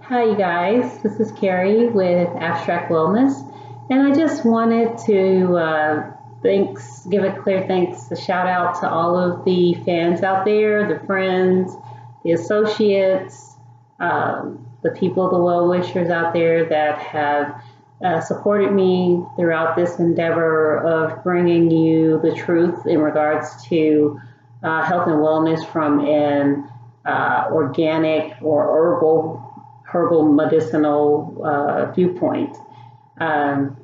Hi, you guys. This is Carrie with Abstract Wellness, and I just wanted to give a clear thanks, a shout out to all of the fans out there, the friends, the associates, the people, the well wishers out there that have supported me throughout this endeavor of bringing you the truth in regards to health and wellness from an organic or herbal medicinal viewpoint. Um,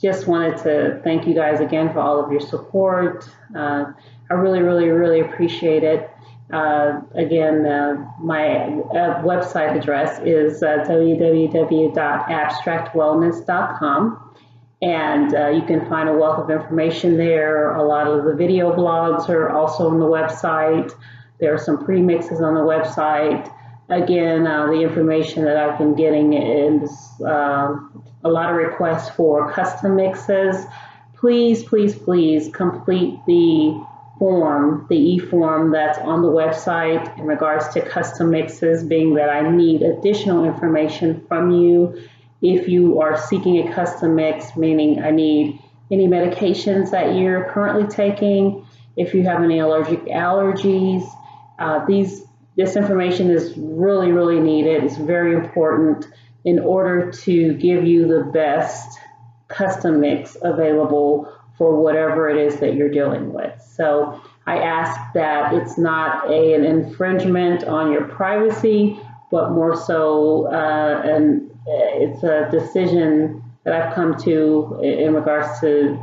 just wanted to thank you guys again for all of your support. I really appreciate it. My website address is www.abstractwellness.com, and you can find a wealth of information there. A lot of the video blogs are also on the website. There are some pre-mixes on the website. Again, the information that I've been getting is a lot of requests for custom mixes. Please complete the form, the e-form that's on the website in regards to custom mixes, being that I need additional information from you. If you are seeking a custom mix, meaning I need any medications that you're currently taking, if you have any allergies, this information is really needed. It's very important in order to give you the best custom mix available for whatever it is that you're dealing with. So I ask that it's not an infringement on your privacy, but more so it's a decision that I've come to in regards to,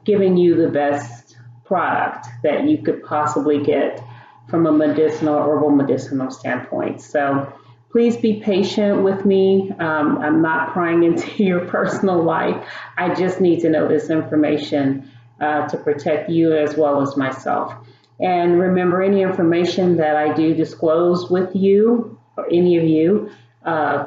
giving you the best product that you could possibly get from a herbal medicinal standpoint. So please be patient with me. I'm not prying into your personal life. I just need to know this information to protect you as well as myself. And remember, any information that I do disclose with you or any of you,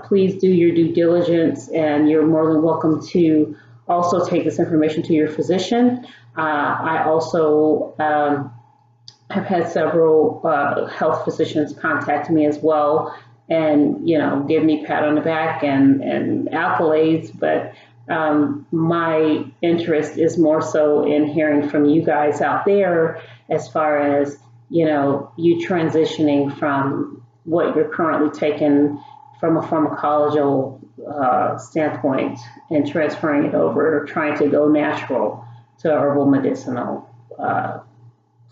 please do your due diligence, and you're more than welcome to also take this information to your physician. I also I've had several health physicians contact me as well and, give me a pat on the back and accolades. But my interest is more so in hearing from you guys out there as far as, you transitioning from what you're currently taking from a pharmacological standpoint and transferring it over, trying to go natural to herbal medicinal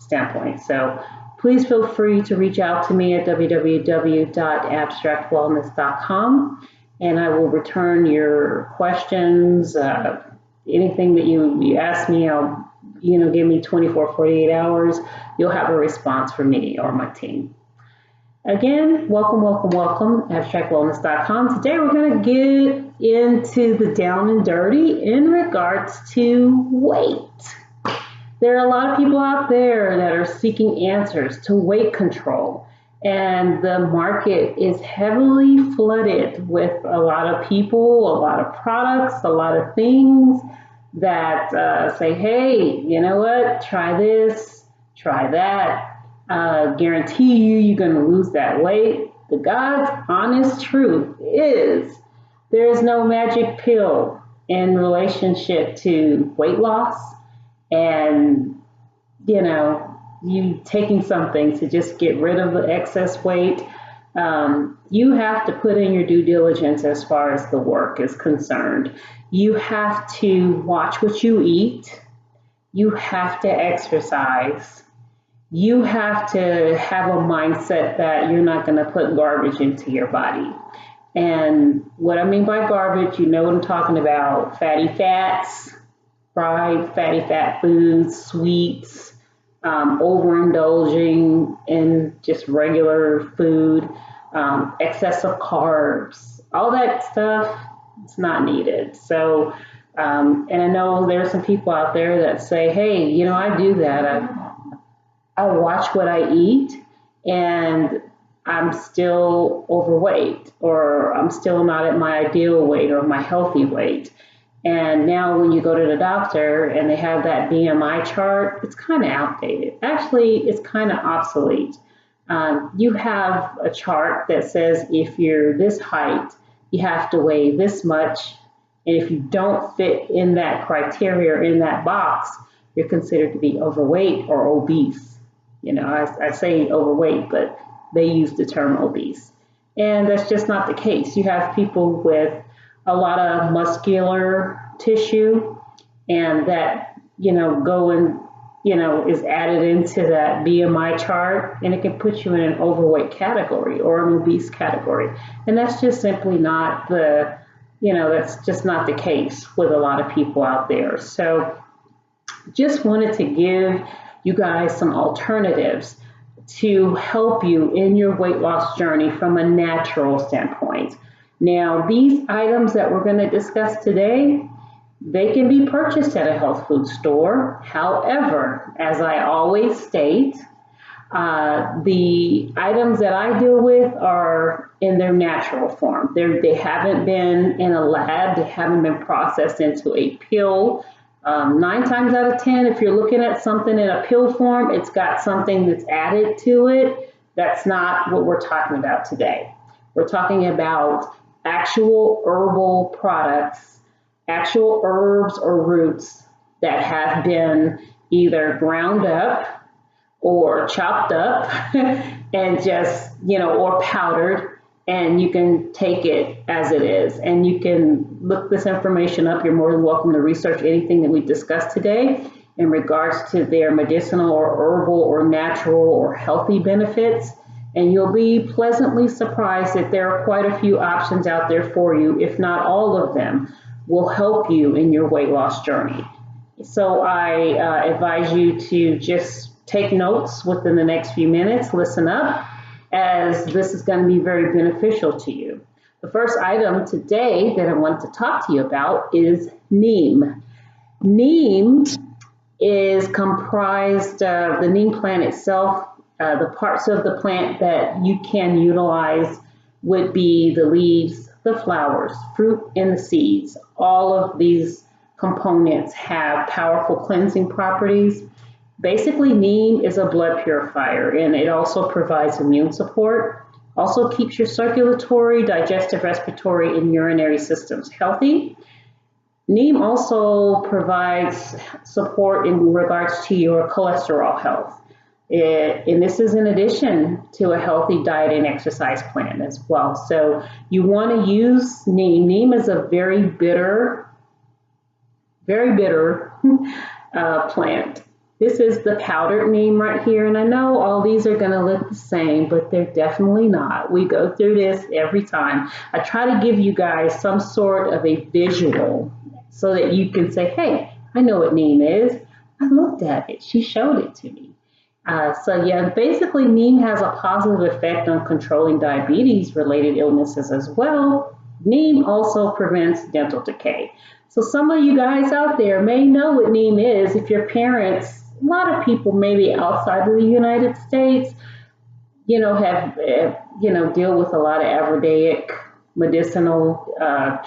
standpoint. So please feel free to reach out to me at www.abstractwellness.com, and I will return your questions. Anything that you ask me, I'll give me 24, 48 hours. You'll have a response from me or my team. Again, welcome, abstractwellness.com. Today we're going to get into the down and dirty in regards to weight. There are a lot of people out there that are seeking answers to weight control, and the market is heavily flooded with a lot of people, a lot of products, a lot of things that say, hey, you know what, try this, try that, guarantee you're going to lose that weight. The God's honest truth is there is no magic pill in relationship to weight loss. And, you taking something to just get rid of the excess weight, you have to put in your due diligence as far as the work is concerned. You have to watch what you eat. You have to exercise. You have to have a mindset that you're not going to put garbage into your body. And what I mean by garbage, you know what I'm talking about: fatty fats, fried fatty fat foods, sweets, overindulging in just regular food, excessive carbs, all that stuff, it's not needed. So, and I know there's some people out there that say, hey, I do that. I watch what I eat and I'm still overweight, or I'm still not at my ideal weight or my healthy weight. And now when you go to the doctor and they have that BMI chart, it's kind of outdated. Actually, it's kind of obsolete. You have a chart that says if you're this height, you have to weigh this much. And if you don't fit in that criteria or in that box, you're considered to be overweight or obese. You know, I say overweight, but they use the term obese. And that's just not the case. You have people with a lot of muscular tissue and that, you know, go and, you know, is added into that BMI chart, and it can put you in an overweight category or an obese category. And that's just simply not the, you know, that's just not the case with a lot of people out there. So just wanted to give you guys some alternatives to help you in your weight loss journey from a natural standpoint. Now, these items that we're going to discuss today, they can be purchased at a health food store. However, as I always state, the items that I deal with are in their natural form. They haven't been in a lab. They haven't been processed into a pill. 9 times out of 10, if you're looking at something in a pill form, it's got something that's added to it. That's not what we're talking about today. We're talking about actual herbal products, actual herbs or roots that have been either ground up or chopped up and just, you know, or powdered, and you can take it as it is. And you can look this information up. You're more than welcome to research anything that we discussed today in regards to their medicinal or herbal or natural or healthy benefits. And you'll be pleasantly surprised that there are quite a few options out there for you, if not all of them will help you in your weight loss journey. So I advise you to just take notes within the next few minutes, listen up, as this is going to be very beneficial to you. The first item today that I want to talk to you about is neem. Neem is comprised of the neem plant itself. The parts of the plant that you can utilize would be the leaves, the flowers, fruit, and the seeds. All of these components have powerful cleansing properties. Basically, neem is a blood purifier, and it also provides immune support. Also keeps your circulatory, digestive, respiratory, and urinary systems healthy. Neem also provides support in regards to your cholesterol health. And this is in addition to a healthy diet and exercise plan as well. So you want to use neem. Neem is a very bitter plant. This is the powdered neem right here, and I know all these are going to look the same, but they're definitely not. We go through this every time. I try to give you guys some sort of a visual so that you can say, hey, I know what neem is. I looked at it. She showed it to me. So yeah, basically neem has a positive effect on controlling diabetes-related illnesses as well. Neem also prevents dental decay. So some of you guys out there may know what neem is. If your parents, a lot of people maybe outside of the United States, you know, have, you know, deal with a lot of everyday medicinal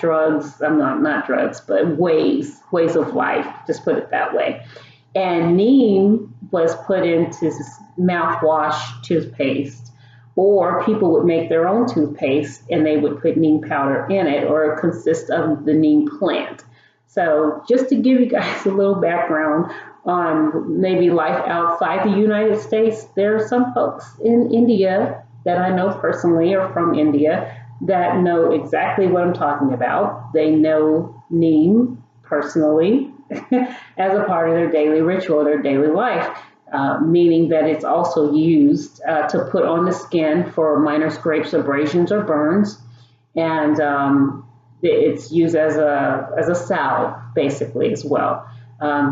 drugs. Not drugs, but ways of life, just put it that way. And neem was put into mouthwash, toothpaste, or people would make their own toothpaste and they would put neem powder in it, or it consists of the neem plant. So just to give you guys a little background on maybe life outside the United States, there are some folks in India that I know personally are from India that know exactly what I'm talking about. They know neem personally as a part of their daily ritual, their daily life, meaning that it's also used to put on the skin for minor scrapes, abrasions, or burns. And it's used as a salve, basically, as well.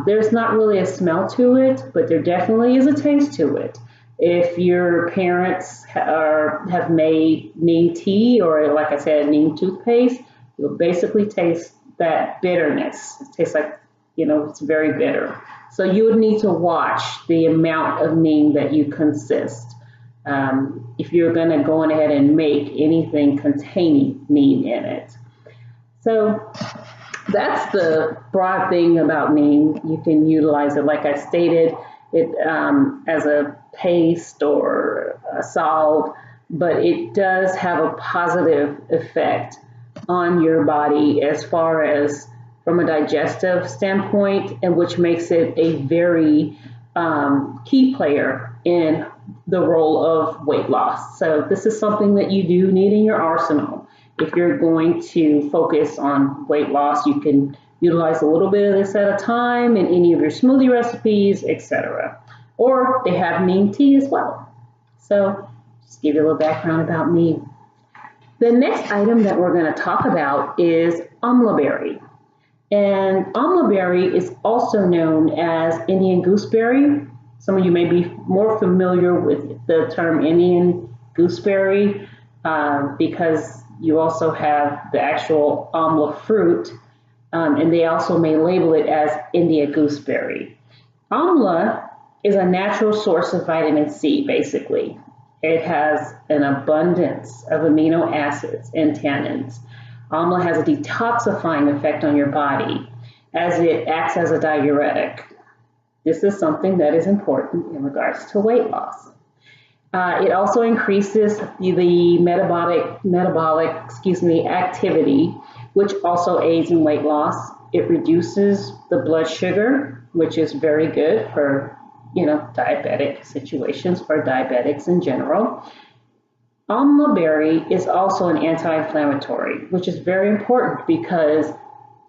There's not really a smell to it, but there definitely is a taste to it. If your parents have made neem tea, or like I said, neem toothpaste, you'll basically taste that bitterness. It tastes like, you know, it's very bitter. So you would need to watch the amount of neem that you consist if you're going to go on ahead and make anything containing neem in it. So that's the broad thing about neem. You can utilize it, like I stated, it as a paste or solve, but it does have a positive effect on your body as far as from a digestive standpoint, and which makes it a very key player in the role of weight loss. So this is something that you do need in your arsenal. If you're going to focus on weight loss, you can utilize a little bit of this at a time in any of your smoothie recipes, etc. Or they have neem tea as well. So just give you a little background about me. The next item that we're going to talk about is amla berry. And amla berry is also known as Indian gooseberry. Some of you may be more familiar with the term Indian gooseberry because you also have the actual amla fruit, and they also may label it as India gooseberry. Amla is a natural source of vitamin C, basically. It has an abundance of amino acids and tannins. Amla has a detoxifying effect on your body as it acts as a diuretic. This is something that is important in regards to weight loss. It also increases the metabolic activity, which also aids in weight loss. It reduces the blood sugar, which is very good for diabetic situations or diabetics in general. Amla berry is also an anti-inflammatory, which is very important because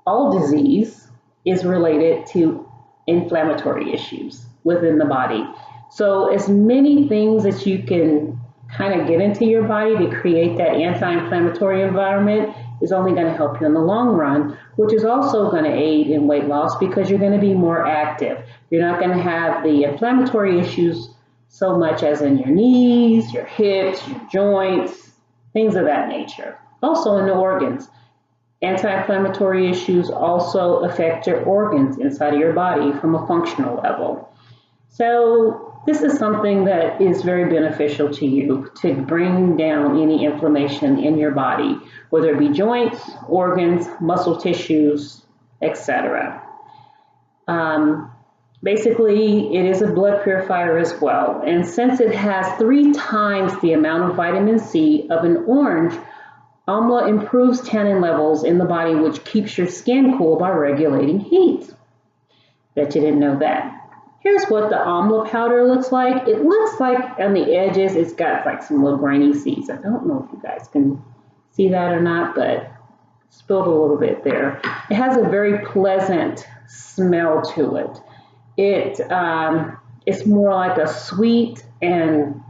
all disease is related to inflammatory issues within the body. So as many things that you can kind of get into your body to create that anti-inflammatory environment is only going to help you in the long run, which is also going to aid in weight loss because you're going to be more active. You're not going to have the inflammatory issues so much as in your knees, your hips, your joints, things of that nature. Also in the organs. Anti-inflammatory issues also affect your organs inside of your body from a functional level. So this is something that is very beneficial to you to bring down any inflammation in your body, whether it be joints, organs, muscle tissues, etc. Basically, it is a blood purifier as well. And since it has 3 times the amount of vitamin C of an orange, amla improves tannin levels in the body, which keeps your skin cool by regulating heat. Bet you didn't know that. Here's what the amla powder looks like. It looks like on the edges, it's got like some little grainy seeds. I don't know if you guys can see that or not, but spilled a little bit there. It has a very pleasant smell to it. It's more like a sweet and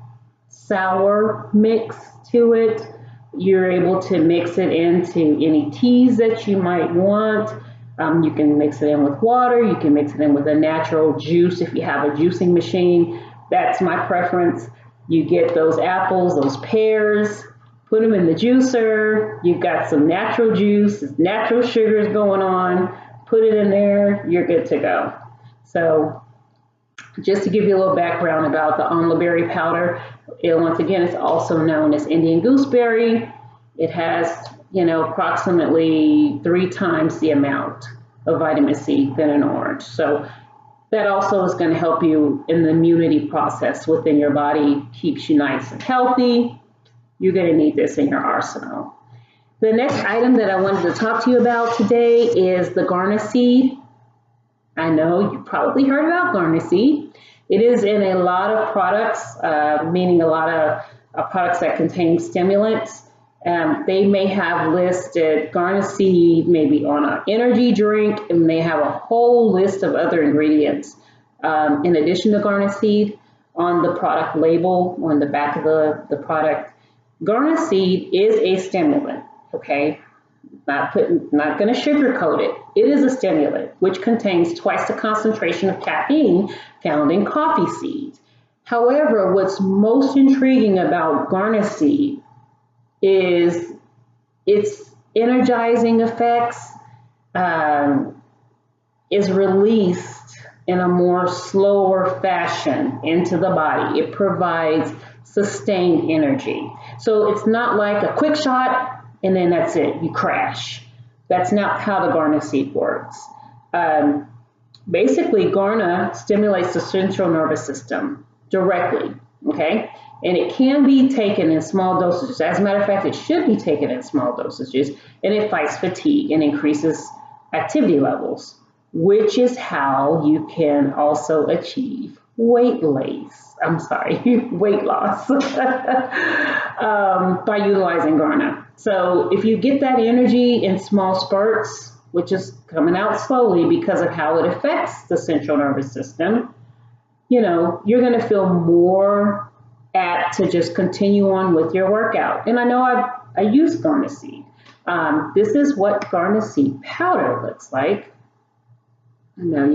sour mix to it. You're able to mix it into any teas that you might want. You can mix it in with water. You can mix it in with a natural juice if you have a juicing machine. That's my preference. You get those apples, those pears, put them in the juicer. You've got some natural juice, natural sugars going on. Put it in there. You're good to go. So just to give you a little background about the amla berry powder, once again, it's also known as Indian gooseberry. It has, approximately 3 times the amount of vitamin C than an orange. So that also is going to help you in the immunity process within your body, keeps you nice and healthy. You're going to need this in your arsenal. The next item that I wanted to talk to you about today is the garnet seed. I know you probably heard about garnet seed. It is in a lot of products, meaning a lot of products that contain stimulants. They may have listed garnet seed maybe on an energy drink, and they have a whole list of other ingredients in addition to garnet seed on the product label, on the back of the product. Garnet seed is a stimulant, okay? Not going to sugarcoat it. It is a stimulant which contains twice the concentration of caffeine found in coffee seeds. However, what's most intriguing about garnet seed is its energizing effects is released in a more slower fashion into the body. It provides sustained energy. So it's not like a quick shot and then that's it, you crash. That's not how the garnet seed works. Basically, garnet stimulates the central nervous system directly, okay? And it can be taken in small dosages. As a matter of fact, it should be taken in small dosages, and it fights fatigue and increases activity levels, which is how you can also achieve weight loss by utilizing Garna. So if you get that energy in small spurts, which is coming out slowly because of how it affects the central nervous system, you're going to feel more apt to just continue on with your workout. And I know I use Garna seed. This is what Garna seed powder looks like. I know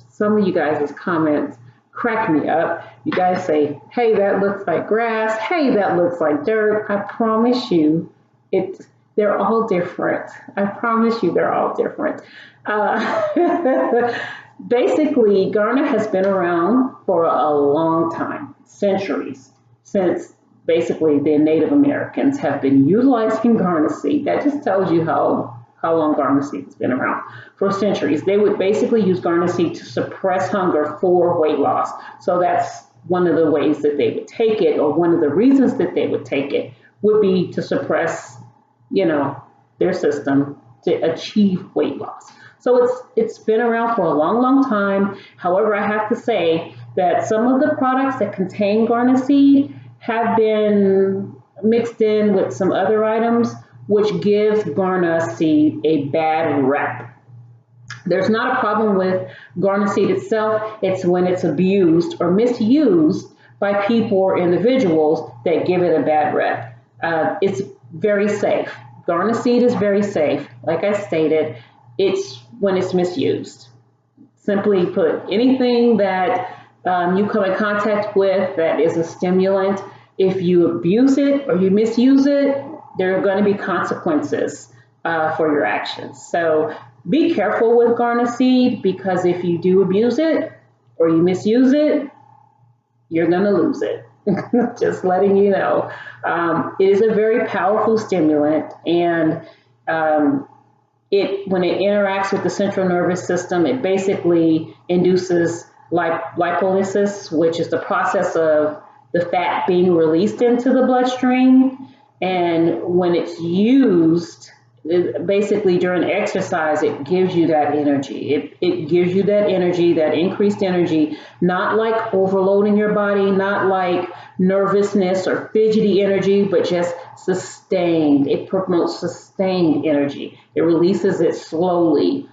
some of you guys' comments crack me up. You guys say, hey, that looks like grass. Hey, that looks like dirt. I promise you, they're all different. I promise you they're all different. Basically, Garna has been around for a long time, centuries, since basically the Native Americans have been utilizing Garna seed. That just tells you how long Garna seed has been around. For centuries, they would basically use Garna seed to suppress hunger for weight loss. So that's one of the ways that they would take it, or one of the reasons that they would take it would be to suppress, their system to achieve weight loss. So it's been around for a long time. However, I have to say that some of the products that contain Garna seed have been mixed in with some other items, which gives Garna seed a bad rep. There's not a problem with Garna seed itself. It's when it's abused or misused by people or individuals that give it a bad rep. It's very safe. Garna seed is very safe. Like I stated, it's when it's misused. Simply put, anything that you come in contact with that is a stimulant, if you abuse it or you misuse it, there are going to be consequences for your actions. So be careful with Garna seed, because if you do abuse it or you misuse it, you're going to lose it. Just letting you know. It is a very powerful stimulant, and when it interacts with the central nervous system, it basically induces lipolysis, which is the process of the fat being released into the bloodstream. And when it's used, basically during exercise, it gives you that energy. It gives you that energy, that increased energy, not like overloading your body, not like nervousness or fidgety energy, but just sustained. It promotes sustained energy. It releases it slowly.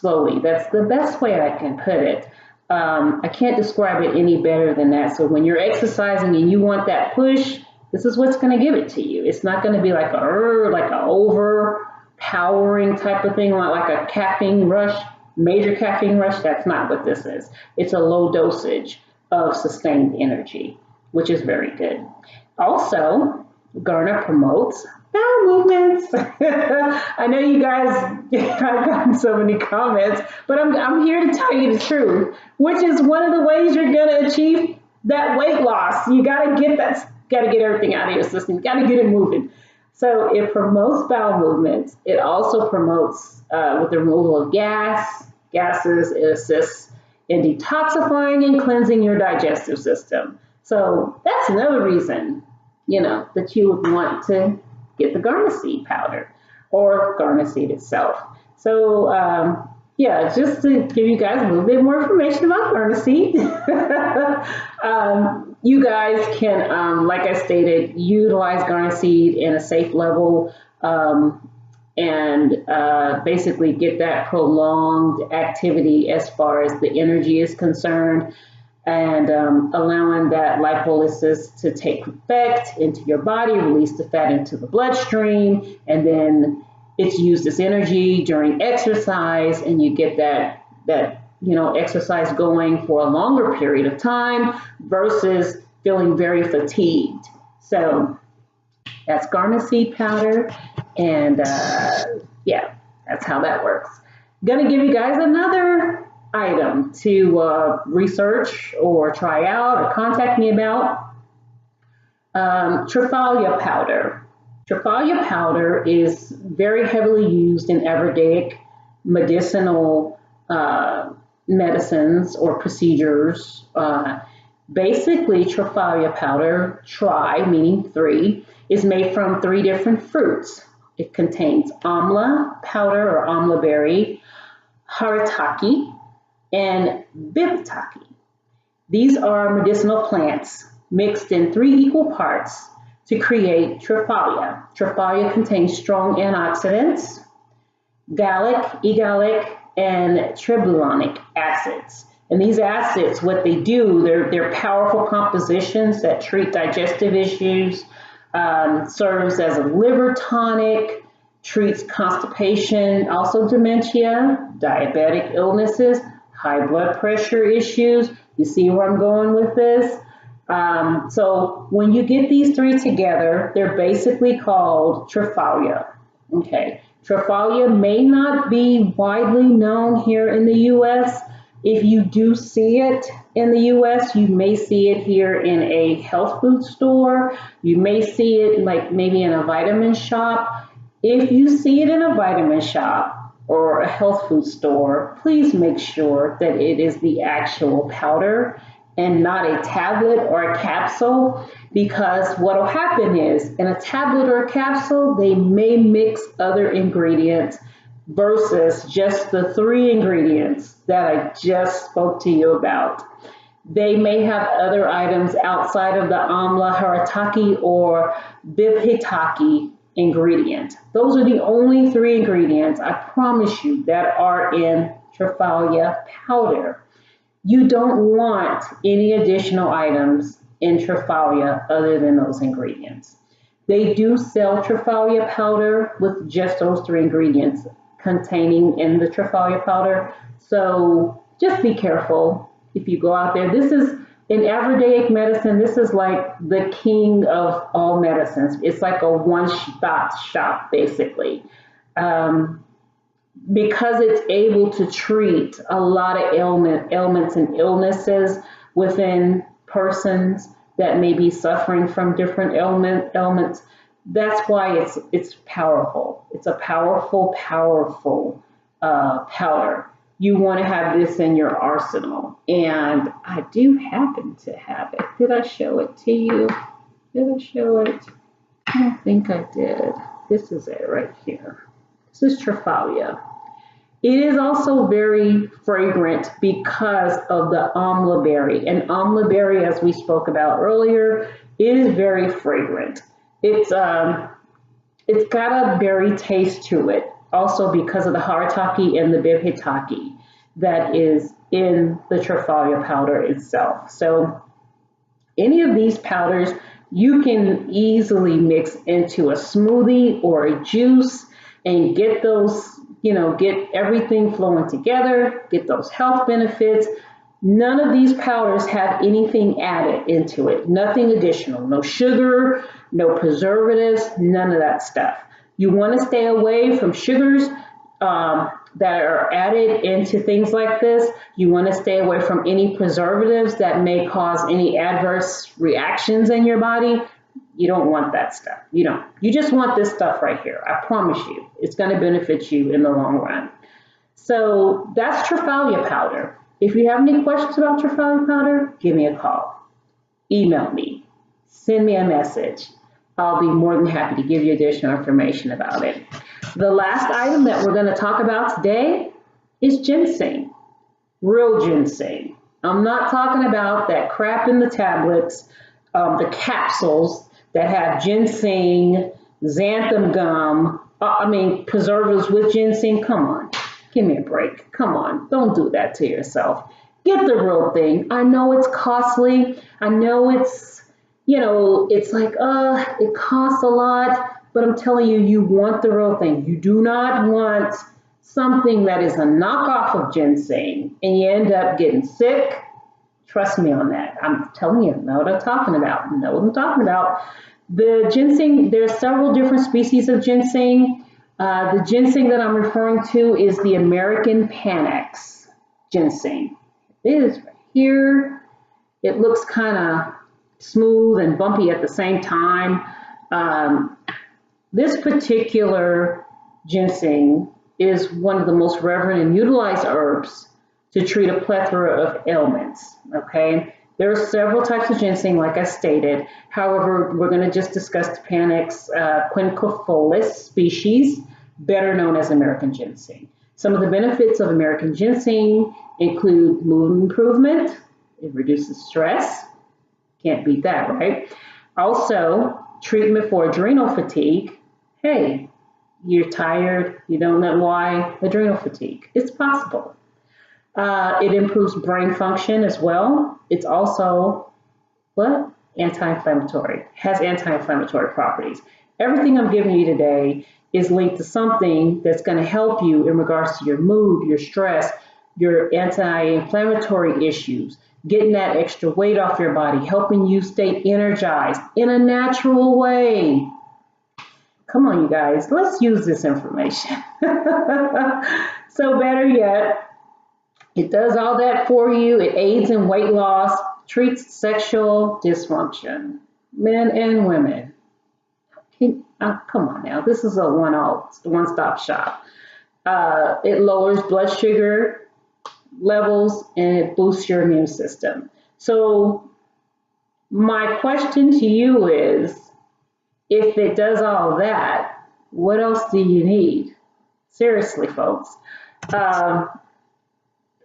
That's the best way I can put it. I can't describe it any better than that. So when you're exercising and you want that push, this is what's going to give it to you. It's not going to be like an overpowering type of thing, like a caffeine rush, major caffeine rush. That's not what this is. It's a low dosage of sustained energy, which is very good. Also, Garna promotes bowel movements. I know you guys have gotten so many comments, but I'm here to tell you the truth, which is one of the ways you're going to achieve that weight loss. You got to get everything out of your system. You got to get it moving. So it promotes bowel movements. It also promotes with the removal of gases. It assists in detoxifying and cleansing your digestive system. So that's another reason, that you would want to get the Garna seed powder or Garna seed itself. So just to give you guys a little bit more information about Garna seed. You guys can, like I stated, utilize Garna seed in a safe level and basically get that prolonged activity as far as the energy is concerned, and allowing that lipolysis to take effect into your body, release the fat into the bloodstream, and then it's used as energy during exercise, and you get that exercise going for a longer period of time versus feeling very fatigued. So that's Garna seed powder, and that's how that works. Gonna give you guys another item to research or try out or contact me about. Triphala powder. Triphala powder is very heavily used in everyday medicinal medicines or procedures. Basically, Triphalia powder, tri meaning three, is made from three different fruits. It contains amla powder or amla berry, haritaki, and bibitaki. These are medicinal plants mixed in three equal parts to create Triphalia. Triphalia contains strong antioxidants, gallic, egalic, and tribulonic acids. And these acids, what they do, they're powerful compositions that treat digestive issues, serves as a liver tonic, treats constipation, also dementia, diabetic illnesses, high blood pressure issues. You see where I'm going with this? So when you get these three together, they're basically called Triphalia. Okay, Triphalia may not be widely known here in the U.S. If you do see it in the U.S., you may see it here in a health food store. You may see it like maybe in a vitamin shop. If you see it in a vitamin shop or a health food store, please make sure that it is the actual powder and not a tablet or a capsule, because what will happen is in a tablet or a capsule, they may mix other ingredients versus just the three ingredients that I just spoke to you about. They may have other items outside of the amla, haritaki, or bibitaki ingredient. Those are the only three ingredients, I promise you, that are in Triphalia powder. You don't want any additional items in Triphalia other than those ingredients. They do sell Triphalia powder with just those three ingredients containing in the Triphalia powder. So just be careful if you go out there. This is in everyday medicine. This is like the king of all medicines. It's like a one-stop shop, basically. Because it's able to treat a lot of ailments and illnesses within persons that may be suffering from different ailments. That's why it's powerful. It's a powerful powder. You want to have this in your arsenal, and I do happen to have it. Did I show it to you? Did I show it? I don't think I did. This is it right here. This is Triphalia. It is also very fragrant because of the amla berry. And amla berry, as we spoke about earlier, is very fragrant. It's got a berry taste to it, also because of the haritaki and the bibitaki that is in the Triphalia powder itself. So any of these powders you can easily mix into a smoothie or a juice and get those, get everything flowing together, get those health benefits. None of these powders have anything added into it, nothing additional, no sugar, no preservatives, none of that stuff. You want to stay away from sugars that are added into things like this. You want to stay away from any preservatives that may cause any adverse reactions in your body. You don't want that stuff. You don't. You just want this stuff right here. I promise you, it's going to benefit you in the long run. So that's Triphalia powder. If you have any questions about Triphalia powder, give me a call. Email me. Send me a message. I'll be more than happy to give you additional information about it. The last item that we're going to talk about today is ginseng. Real ginseng. I'm not talking about that crap in the tablets, the capsules that have ginseng, xanthan gum, preservatives with ginseng. Come on, give me a break. Come on, don't do that to yourself. Get the real thing. I know it's costly. I know it's, it's like, it costs a lot, but I'm telling you, you want the real thing. You do not want something that is a knockoff of ginseng and you end up getting sick. Trust me on that. I'm telling you, know what I'm talking about. Know what I'm talking about. The ginseng, there's several different species of ginseng. The ginseng that I'm referring to is the American Panax ginseng. It is right here. It looks kind of smooth and bumpy at the same time. This particular ginseng is one of the most reverent and utilized herbs to treat a plethora of ailments, okay? There are several types of ginseng, like I stated. However, we're going to just discuss the Panax quinquefolis species, better known as American ginseng. Some of the benefits of American ginseng include mood improvement. It reduces stress. Can't beat that, right? Also, treatment for adrenal fatigue. Hey, you're tired, you don't know why, adrenal fatigue. It's possible. It improves brain function as well. It's also, what? Anti-inflammatory, has anti-inflammatory properties. Everything I'm giving you today is linked to something that's going to help you in regards to your mood, your stress, your anti-inflammatory issues, getting that extra weight off your body, helping you stay energized in a natural way. Come on, you guys, let's use this information. So better yet, it does all that for you. It aids in weight loss, treats sexual dysfunction, men and women. Come on now, this is a one-stop shop. It lowers blood sugar levels and it boosts your immune system. So my question to you is, if it does all that, what else do you need? Seriously, folks.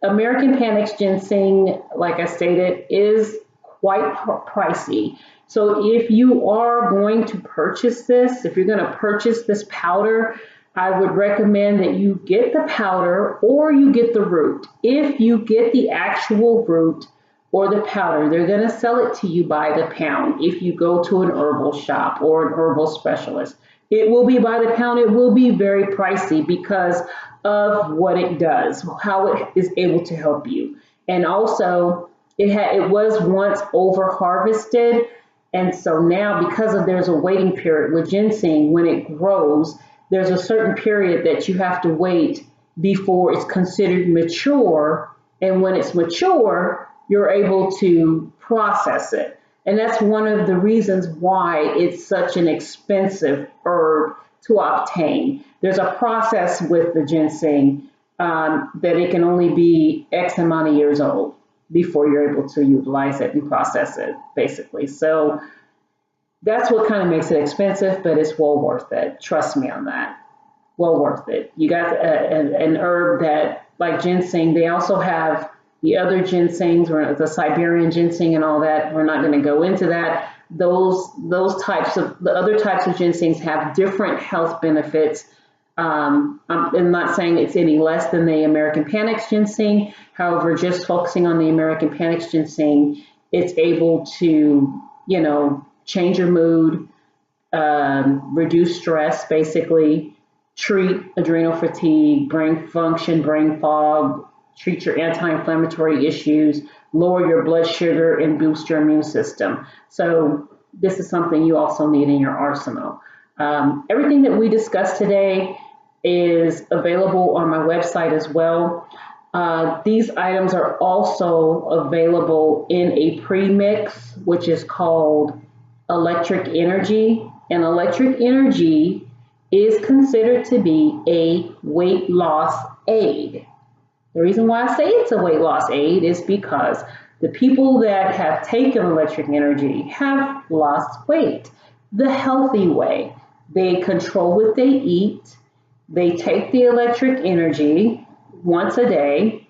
American Panax ginseng, like I stated, is quite pricey. So if you are going to purchase this, if you're going to purchase this powder, I would recommend that you get the powder or you get the root. If you get the actual root or the powder, they're going to sell it to you by the pound. If you go to an herbal shop or an herbal specialist, it will be by the pound. It will be very pricey because of what it does, how it is able to help you. And also, it was once over harvested. And so now, because of there's a waiting period with ginseng, when it grows, there's a certain period that you have to wait before it's considered mature. And when it's mature, you're able to process it. And that's one of the reasons why it's such an expensive herb to obtain. There's a process with the ginseng that it can only be X amount of years old before you're able to utilize it and process it, basically. So that's what kind of makes it expensive, but it's well worth it. Trust me on that. Well worth it. You got an herb that, like ginseng, they also have the other ginsengs, or the Siberian ginseng and all that. We're not going to go into that. The other types of ginsengs have different health benefits. I'm not saying it's any less than the American Panax ginseng. However, just focusing on the American Panax ginseng, it's able to, change your mood, reduce stress, basically, treat adrenal fatigue, brain function, brain fog, treat your anti-inflammatory issues, lower your blood sugar, and boost your immune system. So this is something you also need in your arsenal. Everything that we discussed today is available on my website as well. These items are also available in a premix, which is called Electric Energy. And Electric Energy is considered to be a weight loss aid. The reason why I say it's a weight loss aid is because the people that have taken Electric Energy have lost weight the healthy way. They control what they eat. They take the Electric Energy once a day.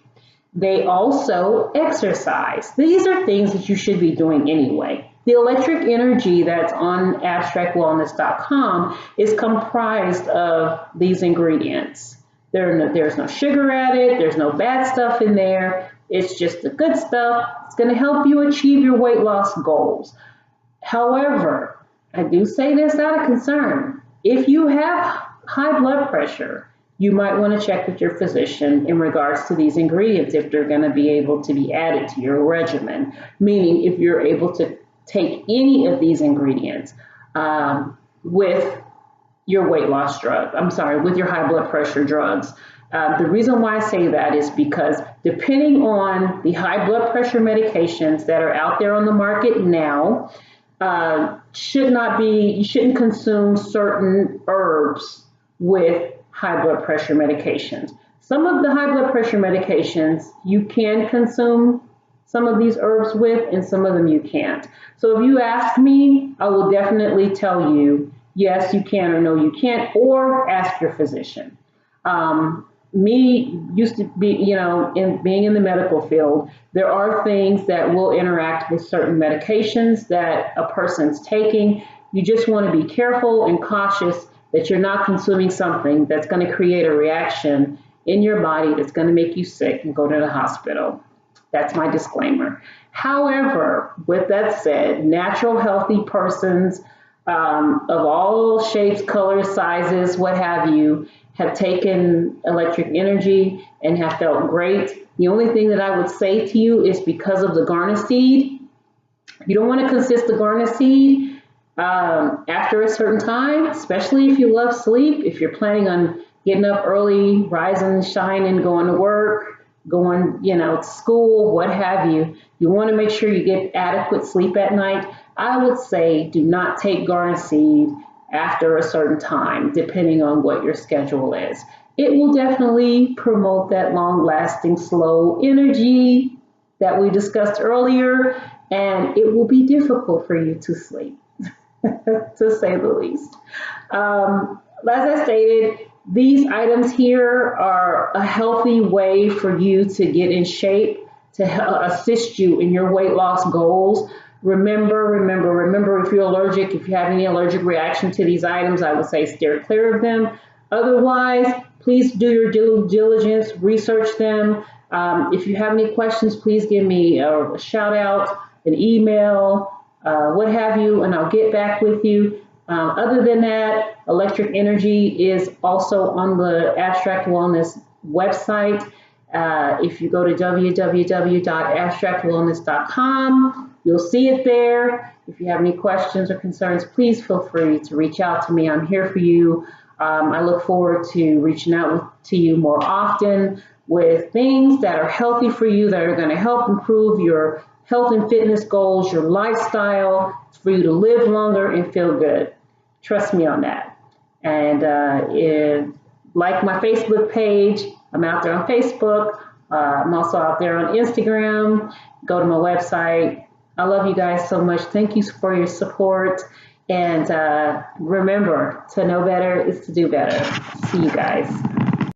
They also exercise. These are things that you should be doing anyway. The Electric Energy that's on abstractwellness.com is comprised of these ingredients. There's no sugar added. There's no bad stuff in there. It's just the good stuff. It's going to help you achieve your weight loss goals. However, I do say this out of concern. If you have high blood pressure, you might want to check with your physician in regards to these ingredients if they're going to be able to be added to your regimen. Meaning, if you're able to take any of these ingredients with your weight loss drug, with your high blood pressure drugs. The reason why I say that is because depending on the high blood pressure medications that are out there on the market now, you shouldn't consume certain herbs with high blood pressure medications. Some of the high blood pressure medications you can consume some of these herbs with, and some of them you can't. So if you ask me, I will definitely tell you, yes, you can, or no, you can't, or ask your physician. Me used to be, in being in the medical field, there are things that will interact with certain medications that a person's taking. You just want to be careful and cautious that you're not consuming something that's going to create a reaction in your body that's going to make you sick and go to the hospital. That's my disclaimer. However, with that said, natural, healthy persons of all shapes, colors, sizes, what have you, have taken electric energy and have felt great. The only thing that I would say to you is because of the garnet seed, you don't want to consist the garnet seed after a certain time, especially if you love sleep, if you're planning on getting up early, rising, shining, going to work, going, to school, what have you. You want to make sure you get adequate sleep at night. I would say do not take garnet seed after a certain time, depending on what your schedule is. It will definitely promote that long-lasting, slow energy that we discussed earlier, and it will be difficult for you to sleep, to say the least. As I stated, these items here are a healthy way for you to get in shape, to assist you in your weight loss goals. Remember, if you're allergic, if you have any allergic reaction to these items, I would say steer clear of them. Otherwise, please do your due diligence, research them. If you have any questions, please give me a shout out, an email, what have you, and I'll get back with you. Other than that, electric energy is also on the Abstract Wellness website. If you go to www.abstractwellness.com, you'll see it there. If you have any questions or concerns, please feel free to reach out to me. I'm here for you. I look forward to reaching out to you more often with things that are healthy for you, that are going to help improve your health and fitness goals, your lifestyle, for you to live longer and feel good. Trust me on that. And like my Facebook page, I'm out there on Facebook. I'm also out there on Instagram. Go to my website. I love you guys so much. Thank you for your support. And remember, to know better is to do better. See you guys.